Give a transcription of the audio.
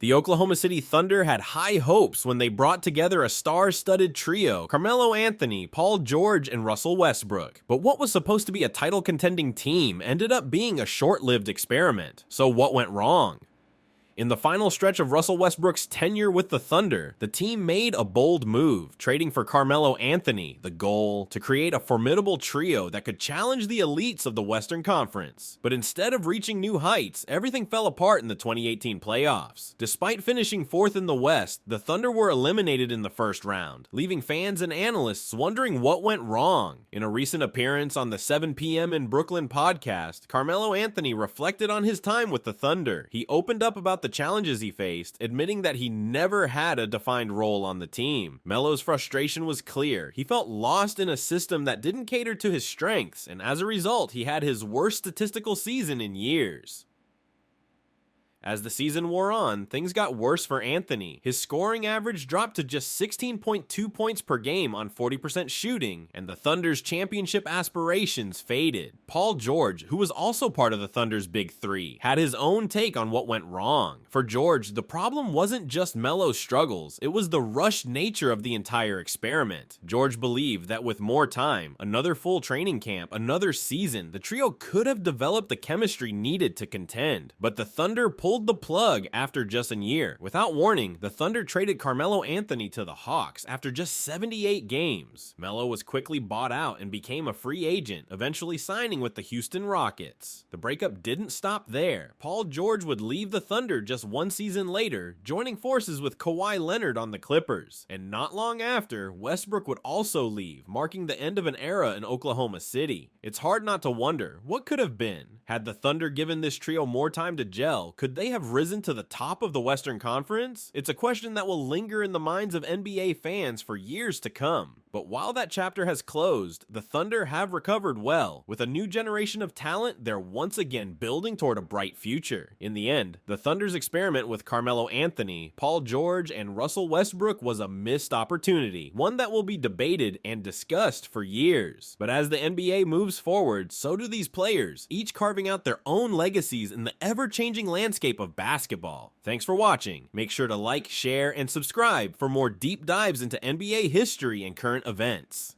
The Oklahoma City Thunder had high hopes when they brought together a star-studded trio, Carmelo Anthony, Paul George, and Russell Westbrook. But what was supposed to be a title-contending team ended up being a short-lived experiment. So what went wrong? In the final stretch of Russell Westbrook's tenure with the Thunder, the team made a bold move, trading for Carmelo Anthony, the goal to create a formidable trio that could challenge the elites of the Western Conference. But instead of reaching new heights, everything fell apart in the 2018 playoffs. Despite finishing fourth in the West, the Thunder were eliminated in the first round, leaving fans and analysts wondering what went wrong. In a recent appearance on the 7 p.m. in Brooklyn podcast, Carmelo Anthony reflected on his time with the Thunder. He opened up about the challenges he faced, admitting that he never had a defined role on the team. Melo's frustration was clear. He felt lost in a system that didn't cater to his strengths, and as a result, he had his worst statistical season in years. As the season wore on, things got worse for Anthony. His scoring average dropped to just 16.2 points per game on 40% shooting, and the Thunder's championship aspirations faded. Paul George, who was also part of the Thunder's Big Three, had his own take on what went wrong. For George, the problem wasn't just Melo's struggles, it was the rushed nature of the entire experiment. George believed that with more time, another full training camp, another season, the trio could have developed the chemistry needed to contend. But the Thunder pulled the plug after just a year. Without warning, the Thunder traded Carmelo Anthony to the Hawks after just 78 games. Melo was quickly bought out and became a free agent, eventually signing with the Houston Rockets. The breakup didn't stop there. Paul George would leave the Thunder just one season later, joining forces with Kawhi Leonard on the Clippers. And not long after, Westbrook would also leave, marking the end of an era in Oklahoma City. It's hard not to wonder, what could have been? Had the Thunder given this trio more time to gel, could they have risen to the top of the Western Conference? It's a question that will linger in the minds of NBA fans for years to come. But while that chapter has closed, the Thunder have recovered well. With a new generation of talent, they're once again building toward a bright future. In the end, the Thunder's experiment with Carmelo Anthony, Paul George, and Russell Westbrook was a missed opportunity, one that will be debated and discussed for years. But as the NBA moves forward, so do these players, each carving out their own legacies in the ever-changing landscape of basketball. Thanks for watching. Make sure to like, share, and subscribe for more deep dives into NBA history and current events.